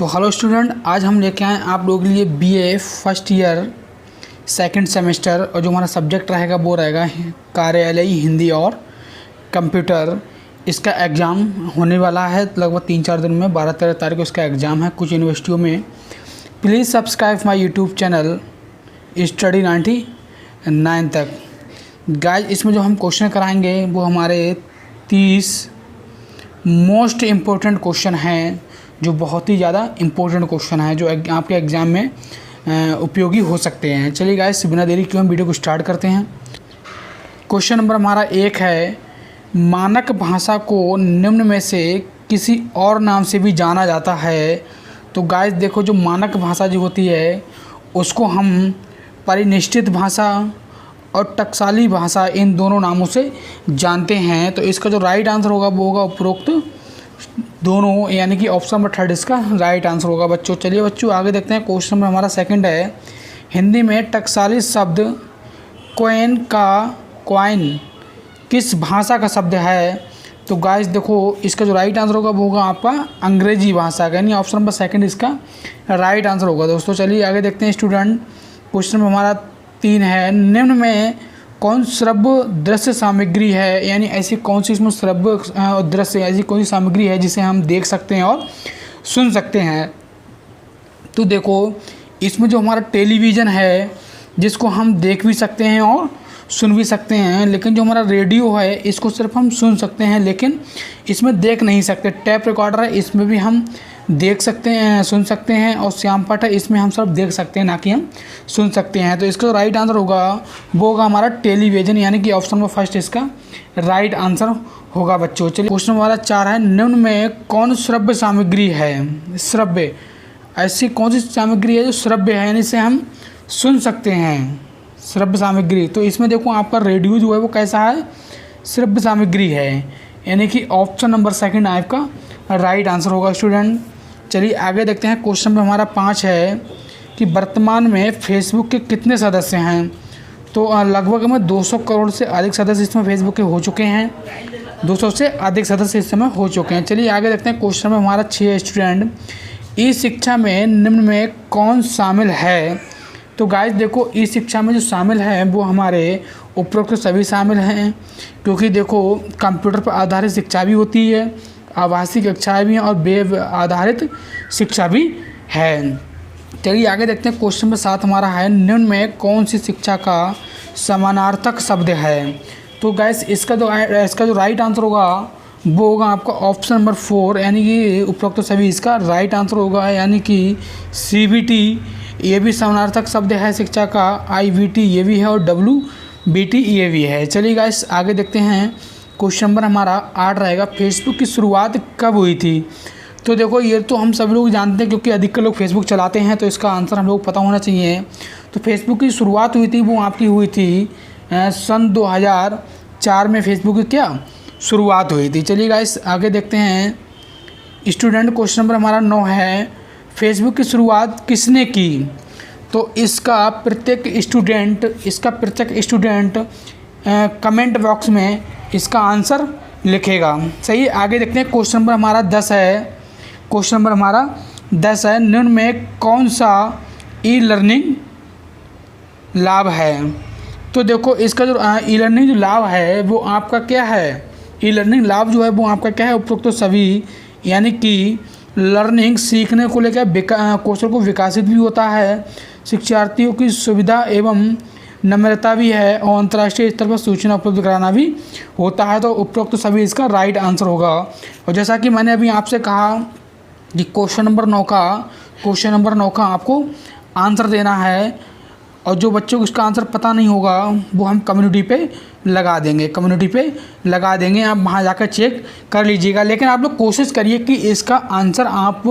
तो hello student, आज हम लेके आए आप लोगों के लिए BA first year second semester और जो हमारा सब्जेक्ट रहेगा वो रहेगा कार्यालयी हिंदी और कंप्यूटर। इसका एग्ज़ाम होने वाला है लगभग 3-4 दिन में, 12-13 तारीख को इसका एग्ज़ाम है कुछ यूनिवर्सिटियों में। Please subscribe my YouTube channel study 99 तक। गाइस, इसमें जो हम क्वेश्चन कराएंगे वो हमारे 30 मोस्ट इम्पोर्टेंट क्वेश्चन हैं, जो बहुत ही ज़्यादा इम्पोर्टेंट क्वेश्चन है जो आपके एग्ज़ाम में उपयोगी हो सकते हैं। चलिए गाइस, बिना देरी क्यों हम वीडियो को स्टार्ट करते हैं। क्वेश्चन नंबर हमारा 1 है, मानक भाषा को निम्न में से किसी और नाम से भी जाना जाता है। तो गाइस देखो, जो मानक भाषा जो होती है उसको हम परिनिष्ठित भाषा और टकसाली भाषा इन दोनों नामों से जानते हैं। तो इसका जो राइट आंसर होगा वो होगा उपरोक्त दोनों, यानी कि ऑप्शन नंबर 3 इसका राइट आंसर होगा बच्चों। चलिए बच्चों आगे देखते हैं। क्वेश्चन नंबर हमारा 2 है, हिंदी में टकसाली शब्द क्वाइन किस भाषा का शब्द है। तो गाइस देखो, इसका जो राइट आंसर होगा वो होगा आपका अंग्रेजी भाषा का, यानी ऑप्शन नंबर 2 इसका राइट आंसर होगा दोस्तों। चलिए आगे देखते हैं स्टूडेंट। क्वेश्चन नंबर हमारा 3 है, निम्न में कौन श्रव्य दृश्य सामग्री है, यानी ऐसी कौन सी इसमें श्रव्य और दृश्य ऐसी कौन सी सामग्री है जिसे हम देख सकते हैं और सुन सकते हैं। तो देखो, इसमें जो हमारा टेलीविज़न है जिसको हम देख भी सकते हैं और सुन भी सकते हैं, लेकिन जो हमारा रेडियो है इसको सिर्फ हम सुन सकते हैं लेकिन इसमें देख नहीं सकते। टैप रिकॉर्डर है, इसमें भी हम देख सकते हैं सुन सकते हैं, और श्याम पाठ है इसमें हम सब देख सकते हैं ना कि हम सुन सकते हैं। तो इसका राइट आंसर होगा वो होगा हमारा टेलीविज़न, यानी कि ऑप्शन नंबर 1 इसका राइट आंसर होगा बच्चों। चलिए क्वेश्चन हमारा 4 है, निम्न में कौन श्रव्य सामग्री है। श्रव्य, ऐसी कौन सी सामग्री है जो श्रव्य है, यानी इसे हम सुन सकते हैं, श्रव्य सामग्री। तो इसमें देखो आपका रेडियो जो है वो कैसा है, श्रव्य सामग्री है, यानी कि ऑप्शन नंबर 2 आपका राइट आंसर होगा स्टूडेंट। चलिए आगे देखते हैं। क्वेश्चन में हमारा 5 है कि वर्तमान में फेसबुक के कितने सदस्य हैं। तो लगभग में 200 करोड़ से अधिक सदस्य इसमें फेसबुक के हो चुके हैं, 200 से अधिक सदस्य इस समय हो चुके हैं। चलिए आगे देखते हैं। क्वेश्चन में हमारा 6 स्टूडेंट, ई शिक्षा में निम्न में कौन शामिल है। तो गाइस देखो, ई शिक्षा में जो शामिल है वो हमारे उपरोक्त सभी शामिल हैं, क्योंकि देखो कंप्यूटर पर आधारित शिक्षा भी होती है, आवासीय कक्षाएँ भी हैं और वेब आधारित शिक्षा भी है। चलिए आगे देखते हैं। क्वेश्चन नंबर 7 हमारा है, निम्न में कौन सी शिक्षा का समानार्थक शब्द है। तो गैस इसका जो राइट आंसर होगा वो होगा आपका ऑप्शन नंबर 4, यानी कि उपरोक्त सभी इसका राइट आंसर होगा, यानी कि CBT ये भी समानार्थक शब्द है शिक्षा का, IBT ये भी है और WBT ये भी है। चलिए गाइस आगे देखते हैं। क्वेश्चन नंबर हमारा 8 रहेगा, फेसबुक की शुरुआत कब हुई थी। तो देखो, ये तो हम सब लोग जानते हैं क्योंकि अधिकतर लोग फेसबुक चलाते हैं, तो इसका आंसर हम लोग पता होना चाहिए। तो फेसबुक की शुरुआत हुई थी वो आपकी हुई थी सन 2004 में फेसबुक की क्या शुरुआत हुई थी। चलिए गाइस आगे देखते हैं स्टूडेंट। क्वेश्चन नंबर हमारा 9 है, फेसबुक की शुरुआत किसने की। तो इसका प्रत्येक स्टूडेंट कमेंट बॉक्स में इसका आंसर लिखेगा। सही, आगे देखते हैं। क्वेश्चन नंबर हमारा 10 है। क्वेश्चन नंबर हमारा 10 है, निम्न में कौन सा ई लर्निंग लाभ है। तो देखो, इसका जो ई लर्निंग जो लाभ है वो आपका क्या है, ई लर्निंग लाभ जो है वो आपका क्या है, उपरोक्त सभी, यानी कि लर्निंग सीखने को लेकर कौशल को विकसित भी होता है, शिक्षार्थियों की सुविधा एवं नम्रता भी है, और अंतर्राष्ट्रीय स्तर पर सूचना उपलब्ध कराना भी होता है। तो उपरोक्त सभी इसका राइट आंसर होगा। और जैसा कि मैंने अभी आपसे कहा कि क्वेश्चन नंबर 9 का आपको आंसर देना है, और जो बच्चों को इसका आंसर पता नहीं होगा वो हम कम्युनिटी पे लगा देंगे, आप वहाँ जाकर चेक कर लीजिएगा। लेकिन आप लोग कोशिश करिए कि इसका आंसर आप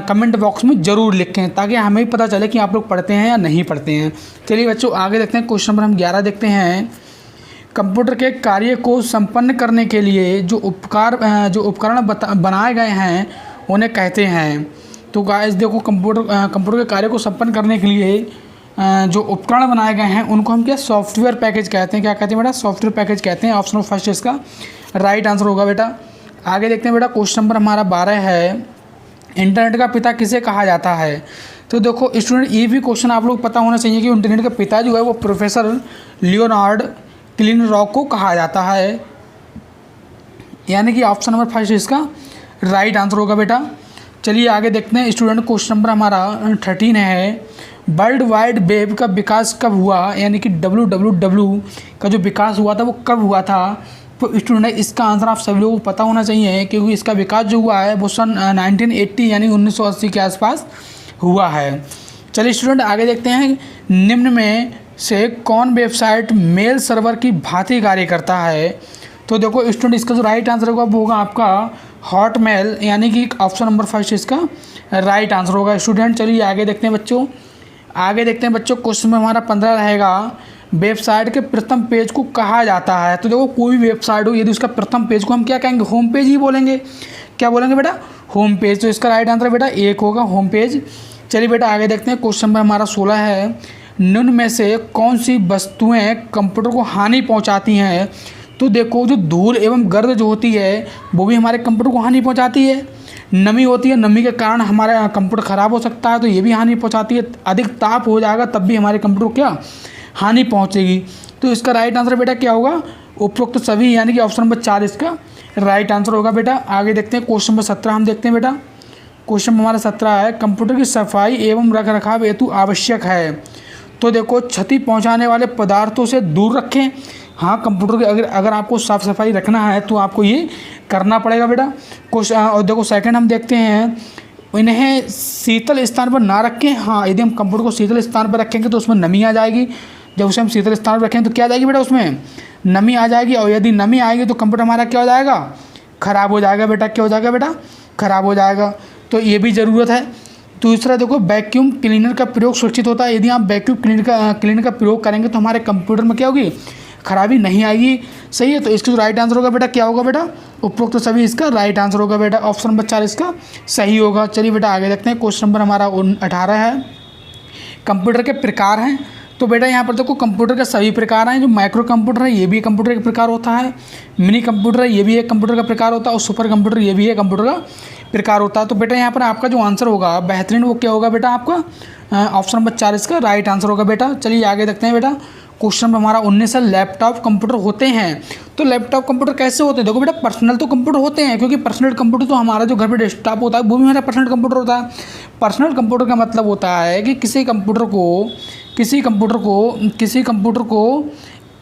कमेंट बॉक्स में ज़रूर लिखें, ताकि हमें पता चले कि आप लोग पढ़ते हैं या नहीं पढ़ते हैं। चलिए बच्चों आगे देखते हैं। क्वेश्चन नंबर हम 11 देखते हैं, कंप्यूटर के कार्य को संपन्न करने के लिए जो उपकरण बनाए गए हैं उन्हें कहते हैं। तो गाइस देखो, कंप्यूटर के कार्य को संपन्न करने के लिए जो उपकरण बनाए गए हैं उनको हम क्या सॉफ्टवेयर पैकेज कहते हैं। क्या कहते हैं बेटा, सॉफ्टवेयर पैकेज कहते हैं। ऑप्शन नंबर 1 इसका राइट आंसर होगा बेटा। आगे देखते हैं बेटा। क्वेश्चन नंबर हमारा 12 है, इंटरनेट का पिता किसे कहा जाता है? तो देखो स्टूडेंट, ये भी क्वेश्चन आप लोग पता होना चाहिए कि इंटरनेट का पिता जो है वो प्रोफेसर लियोनार्ड क्लिनरॉक को कहा जाता है, यानी कि ऑप्शन नंबर फर्स्ट इसका राइट आंसर होगा बेटा। चलिए आगे देखते हैं स्टूडेंट, क्वेश्चन नंबर हमारा 13 है, वर्ल्ड वाइड वेब का विकास कब हुआ, यानी कि WWW का जो विकास हुआ था वो कब हुआ था? तो स्टूडेंट इसका आंसर आप सभी लोगों को पता होना चाहिए, क्योंकि इसका विकास जो हुआ है वो सन 1980 यानी 1980 के आसपास हुआ है। चलिए स्टूडेंट आगे देखते हैं, निम्न में से कौन वेबसाइट मेल सर्वर की भांति कार्य करता है? तो देखो स्टूडेंट, इसका जो राइट आंसर होगा वो होगा आपका हॉटमेल, यानी कि ऑप्शन नंबर फर्स्ट इसका राइट आंसर होगा स्टूडेंट। चलिए आगे देखते हैं बच्चों, क्वेश्चन में हमारा 15 रहेगा, वेबसाइट के प्रथम पेज को कहा जाता है? तो देखो कोई भी वेबसाइट हो, यदि उसका प्रथम पेज को हम क्या कहेंगे? होम पेज ही बोलेंगे। क्या बोलेंगे बेटा? Home page. तो इसका राइट आंसर बेटा एक होगा, होम पेज। चलिए बेटा आगे देखते हैं, क्वेश्चन में हमारा 16 है, निम्न में से कौन सी वस्तुएं कंप्यूटर को हानि पहुंचाती हैं? तो देखो जो धूल एवं गर्द जो होती है वो भी हमारे कंप्यूटर को हानि पहुंचाती है। नमी होती है, नमी के कारण हमारा कंप्यूटर ख़राब हो सकता है, तो ये भी हानि पहुंचाती है। अधिक ताप हो जाएगा तब भी हमारे कंप्यूटर को क्या हानि पहुंचेगी। तो इसका राइट आंसर बेटा क्या होगा? उपरोक्त सभी, यानी कि ऑप्शन नंबर 4 इसका राइट आंसर होगा बेटा। आगे देखते हैं, क्वेश्चन नंबर 17 हम देखते हैं बेटा। क्वेश्चन हमारा 17 है, कंप्यूटर की सफाई एवं रख रखाव हेतु आवश्यक है? तो देखो क्षति पहुंचाने वाले पदार्थों से दूर रखें। हाँ, कंप्यूटर की अगर आपको साफ़ सफाई रखना है तो आपको ये करना पड़ेगा बेटा। क्वेश्चन और देखो सेकंड हम देखते हैं, इन्हें शीतल स्थान पर ना रखें। हाँ, यदि हम कंप्यूटर को शीतल स्थान पर रखेंगे तो उसमें नमी आ जाएगी। जब उसे हम शीतल स्थान पर रखेंगे तो क्या आ जाएगी बेटा? उसमें नमी आ जाएगी, और यदि नमी आएगी तो कंप्यूटर हमारा क्या हो जाएगा? ख़राब हो जाएगा बेटा। क्या हो जाएगा बेटा? ख़राब हो जाएगा। तो ये भी ज़रूरत है। दूसरा देखो, वैक्यूम क्लीनर का प्रयोग सुरक्षित होता है। यदि आप वैक्यूम क्लीनर का प्रयोग करेंगे तो हमारे कंप्यूटर में क्या होगी? खराबी नहीं आएगी। सही है, तो इसका जो राइट आंसर होगा बेटा क्या होगा बेटा? उपरोक्त तो सभी इसका राइट आंसर होगा बेटा। ऑप्शन नंबर 4 इसका सही होगा। चलिए बेटा आगे देखते हैं, क्वेश्चन नंबर हमारा 18 है, कंप्यूटर के प्रकार हैं। तो बेटा यहाँ पर देखो कंप्यूटर के सभी प्रकार हैं। जो माइक्रो कंप्यूटर है ये भी कंप्यूटर का प्रकार होता है, मिनी कंप्यूटर है ये भी एक कंप्यूटर का प्रकार होता है, और सुपर कंप्यूटर ये भी एक कंप्यूटर का प्रकार होता है। तो बेटा यहाँ पर आपका जो आंसर होगा बेहतरीन वो क्या होगा बेटा? आपका ऑप्शन नंबर 4 इसका राइट आंसर होगा बेटा। चलिए आगे देखते हैं बेटा, क्वेश्चन में हमारा 19 है, लैपटॉप कंप्यूटर होते हैं। तो लैपटॉप कंप्यूटर कैसे होते हैं? देखो बेटा पर्सनल तो कंप्यूटर होते हैं, क्योंकि पर्सनल कंप्यूटर तो हमारा जो घर पे डेस्कटॉप होता है वो भी हमारा पर्सनल कंप्यूटर होता है। पर्सनल कंप्यूटर का मतलब होता है कि किसी कंप्यूटर को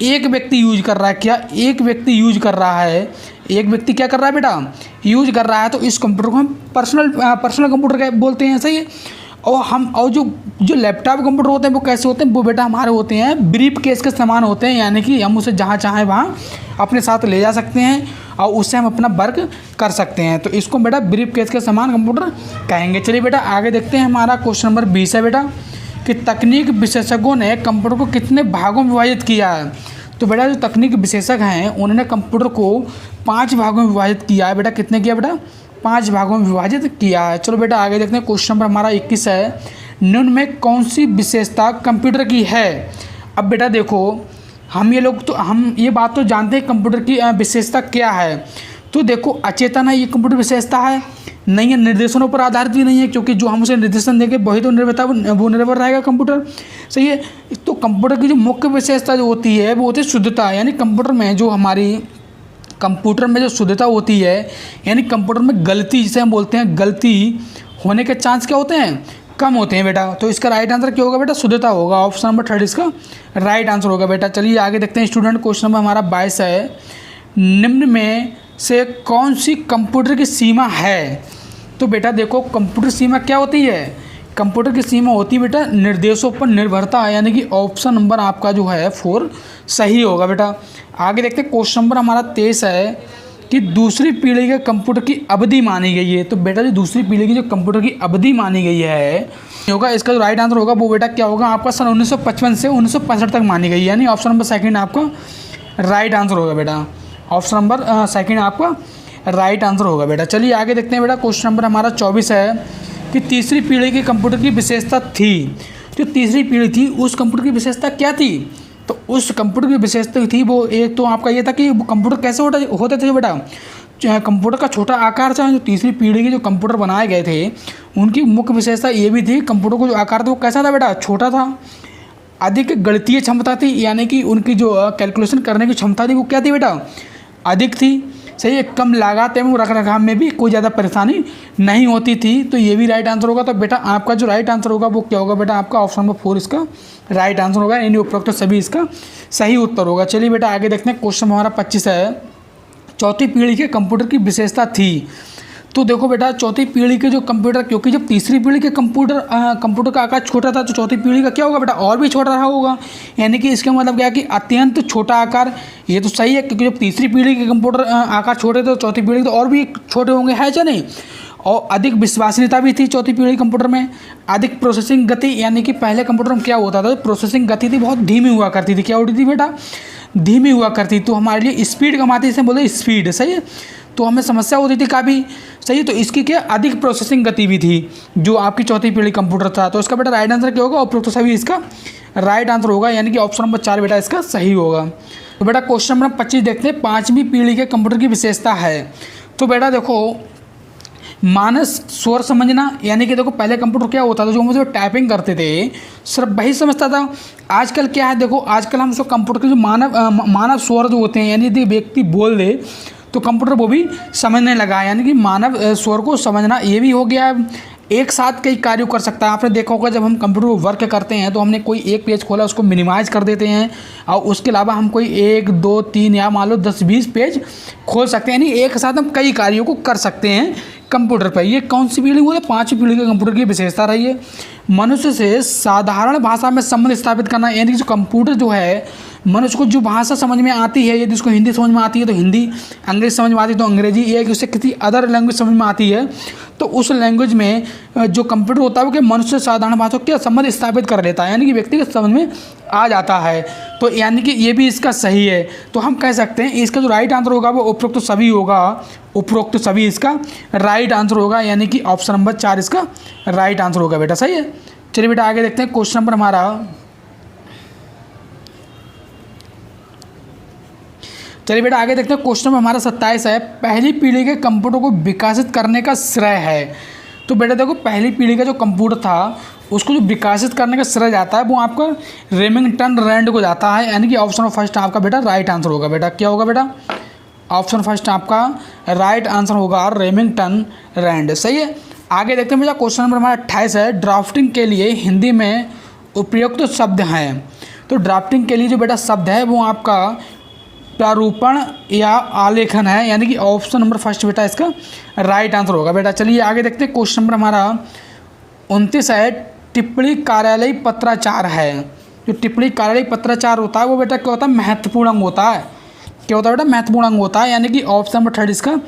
एक व्यक्ति यूज कर रहा है। क्या एक व्यक्ति यूज कर रहा है? एक व्यक्ति क्या कर रहा है बेटा? यूज कर रहा है। तो इस कंप्यूटर को हम पर्सनल कंप्यूटर बोलते हैं। सही है। और जो लैपटॉप कंप्यूटर होते हैं वो कैसे होते हैं? वो बेटा हमारे होते हैं ब्रीफ केस के समान होते हैं, यानी कि हम उसे जहाँ चाहें वहाँ अपने साथ ले जा सकते हैं और उससे हम अपना वर्क कर सकते हैं। तो इसको बेटा ब्रीफ केस के समान कंप्यूटर कहेंगे। चलिए बेटा आगे देखते हैं, हमारा क्वेश्चन नंबर 20 है बेटा, कि तकनीक विशेषज्ञों ने कंप्यूटर को कितने भागों में विभाजित किया है? तो बेटा जो तकनीक विशेषज्ञ हैं उन्होंने कंप्यूटर को 5 भागों में विभाजित किया है। बेटा कितने किया बेटा? 5 भागों में विभाजित किया है। चलो बेटा आगे देखते हैं, क्वेश्चन नंबर हमारा 21 है, निम्न में कौन सी विशेषता कंप्यूटर की है? अब बेटा देखो हम ये बात तो जानते हैं कंप्यूटर की विशेषता क्या है। तो देखो अचेतन है, ये कंप्यूटर विशेषता है नहीं है, निर्देशनों पर आधारित भी नहीं है, क्योंकि जो हम उसे निर्देशन देंगे वही तो निर्भर रहेगा कंप्यूटर। सही है। तो कंप्यूटर की जो मुख्य विशेषता जो होती है वो होती है शुद्धता, यानी कंप्यूटर में जो शुद्धता होती है, यानी कंप्यूटर में गलती जिसे हम बोलते हैं, गलती होने के चांस क्या होते हैं? कम होते हैं बेटा। तो इसका राइट आंसर क्या होगा बेटा? शुद्धता होगा। ऑप्शन नंबर 3 इसका राइट आंसर होगा बेटा। चलिए आगे देखते हैं स्टूडेंट, क्वेश्चन नंबर हमारा 22 है, निम्न में से कौन सी कंप्यूटर की सीमा है? तो बेटा देखो कंप्यूटर सीमा क्या होती है? कंप्यूटर की सीमा होती है बेटा निर्देशों पर निर्भरता, यानी कि ऑप्शन नंबर आपका जो है 4 सही होगा बेटा। आगे देखते हैं, क्वेश्चन नंबर हमारा 23 है, कि दूसरी पीढ़ी के कंप्यूटर की अवधि मानी गई है। तो बेटा जो दूसरी पीढ़ी की जो कंप्यूटर की अवधि मानी गई है होगा, इसका जो राइट आंसर होगा वो बेटा क्या होगा? आपका सन 1955 से 1965 तक मानी गई है, यानी ऑप्शन नंबर 2 आपका राइट आंसर होगा बेटा। ऑप्शन नंबर 2 आपका राइट आंसर होगा बेटा। चलिए आगे देखते हैं बेटा, क्वेश्चन नंबर हमारा 24 है, कि तीसरी पीढ़ी के कंप्यूटर की विशेषता थी। जो तीसरी पीढ़ी थी उस कंप्यूटर की विशेषता क्या थी? तो उस कंप्यूटर की विशेषता थी वो एक तो आपका ये था कि वो कंप्यूटर कैसे होते थे बेटा? कंप्यूटर का छोटा आकार था, जो तीसरी पीढ़ी के जो कंप्यूटर बनाए गए थे उनकी मुख्य विशेषता ये भी थी, कंप्यूटर को जो आकार था वो कैसा था बेटा, छोटा था। अधिक गणितीय क्षमता थी, यानी कि उनकी जो कैलकुलेशन करने की क्षमता थी वो क्या थी बेटा, अधिक थी। सही है। कम लागत एवं रखरखाव में भी कोई ज़्यादा परेशानी नहीं होती थी। तो ये भी राइट आंसर होगा। तो बेटा आपका जो राइट आंसर होगा वो क्या होगा बेटा, आपका ऑप्शन नंबर 4 इसका राइट आंसर होगा, यानी उपरोक्त सभी इसका सही उत्तर होगा। चलिए बेटा आगे देखते हैं। क्वेश्चन हमारा 25 है, चौथी पीढ़ी के कंप्यूटर की विशेषता थी। तो देखो बेटा चौथी पीढ़ी के जो कंप्यूटर, क्योंकि जब तीसरी पीढ़ी के कंप्यूटर का आकार छोटा था, तो चौथी पीढ़ी का क्या होगा बेटा, और भी छोटा रहा होगा। यानी कि इसका मतलब क्या है कि अत्यंत छोटा आकार। ये तो सही है, क्योंकि जब तीसरी पीढ़ी के कंप्यूटर आकार छोटे थे तो चौथी पीढ़ी तो और भी छोटे होंगे, है या नहीं। और अधिक विश्वसनीयता भी थी चौथी पीढ़ी कंप्यूटर में। अधिक प्रोसेसिंग गति, यानी कि पहले कंप्यूटर में क्या होता था, प्रोसेसिंग गति थी बहुत धीमी हुआ करती थी। क्या होती थी बेटा, धीमी हुआ करती। तो हमारे लिए स्पीड कम आती, इसे बोलते स्पीड। सही है। तो हमें समस्या होती थी काफ़ी। सही है। तो इसकी क्या अधिक प्रोसेसिंग गति भी थी जो आपकी चौथी पीढ़ी कंप्यूटर था। तो इसका बेटा राइट आंसर क्या होगा, उपरोक्त सभी इसका राइट आंसर होगा, यानी कि ऑप्शन नंबर 4 बेटा इसका सही होगा। तो बेटा क्वेश्चन नंबर 25 देखते हैं, पाँचवीं पीढ़ी के कंप्यूटर की विशेषता है। तो बेटा देखो मानस स्वर समझना, यानी कि देखो पहले कंप्यूटर क्या होता था, जो हम जो टाइपिंग करते थे सिर्फ वही समझता था। आजकल क्या है, देखो आजकल हम जो कंप्यूटर के जो मानव स्वर जो होते हैं, यानी यदि व्यक्ति बोल दे तो कंप्यूटर वो भी समझने लगा है, यानी कि मानव स्वर को समझना ये भी हो गया है। एक साथ कई कार्य कर सकता है। आपने देखा होगा जब हम कंप्यूटर पर वर्क करते हैं तो हमने कोई एक पेज खोला, उसको मिनिमाइज कर देते हैं, और उसके अलावा हम कोई 1 2 3 या मान लो 10-20 पेज खोल सकते हैं, यानी एक साथ हम कई कार्यों को कर सकते हैं कंप्यूटर पर। ये कौन सी पीढ़ी हुई है, पाँचवीं पीढ़ी के कंप्यूटर की विशेषता रही है। मनुष्य से साधारण भाषा में संबंध स्थापित करना, यानी कि जो कंप्यूटर जो है मनुष्य को जो भाषा समझ में आती है, यदि उसको हिंदी समझ में आती है तो हिंदी, अंग्रेजी समझ में आती है तो अंग्रेजी, ये है कि उसे किसी अदर लैंग्वेज समझ में आती है तो उस लैंग्वेज में जो कंप्यूटर होता है वो कि मनुष्य से साधारण भाषा के संबंध स्थापित कर लेता है, यानी कि व्यक्ति के समझ में आ जाता है। तो यानी कि ये भी इसका सही है। तो हम कह सकते हैं इसका जो राइट आंसर होगा वो उपरोक्त सभी होगा, उपरोक्त सभी इसका राइट आंसर होगा, यानी कि ऑप्शन नंबर 4 इसका राइट आंसर होगा बेटा। सही है। चलिए बेटा आगे देखते हैं। क्वेश्चन नंबर हमारा, चलिए बेटा आगे देखते हैं। क्वेश्चन नंबर हमारा 27 है, पहली पीढ़ी के कंप्यूटर को विकसित करने का श्रेय है। तो बेटा देखो पहली पीढ़ी का जो कंप्यूटर था उसको जो विकसित करने का श्रेय जाता है वो आपका रेमिंगटन रैंड को जाता है, यानी कि ऑप्शन फर्स्ट आपका बेटा राइट आंसर होगा। बेटा क्या होगा बेटा, ऑप्शन फर्स्ट आपका राइट आंसर होगा रेमिंगटन रैंड। सही है। आगे देखते हैं बेटा। क्वेश्चन नंबर हमारा 28 है, ड्राफ्टिंग के लिए हिंदी में उपयुक्त शब्द हैं। तो ड्राफ्टिंग के लिए जो बेटा शब्द है वो आपका प्रारूपण या आलेखन है, यानी कि ऑप्शन नंबर फर्स्ट बेटा इसका राइट आंसर होगा। बेटा चलिए आगे देखते हैं। क्वेश्चन नंबर हमारा 29 है, टिप्पणी कार्यालय पत्राचार है। जो टिप्पणी कार्यालय पत्राचार होता है वो बेटा क्या होता है, महत्वपूर्ण अंग होता है। क्या होता है बेटा, महत्वपूर्ण अंग होता है, यानी कि ऑप्शन नंबर 3 इसका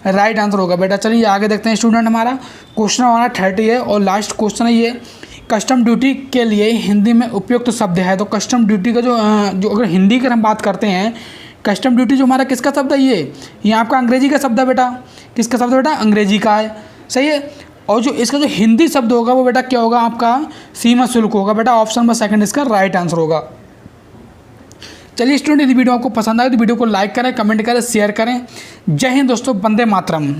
राइट आंसर होगा। बेटा चलिए आगे देखते हैं स्टूडेंट। हमारा क्वेश्चन हमारा 30 है और लास्ट क्वेश्चन है ये, कस्टम ड्यूटी के लिए हिंदी में उपयुक्त शब्द है। तो कस्टम ड्यूटी का जो अगर हिंदी की हम बात करते हैं, कस्टम ड्यूटी जो हमारा किसका शब्द है, ये आपका अंग्रेजी का शब्द है बेटा। किसका शब्द है बेटा, अंग्रेजी का है। सही है। और जो इसका जो हिंदी शब्द होगा वो बेटा क्या होगा, आपका सीमा शुल्क होगा। बेटा ऑप्शन नंबर 2 इसका राइट आंसर होगा। चलिए स्टूडेंट, यदि वीडियो आपको पसंद आए तो वीडियो को लाइक करें, कमेंट करें, शेयर करें। जय हिंद दोस्तों, वंदे मातरम।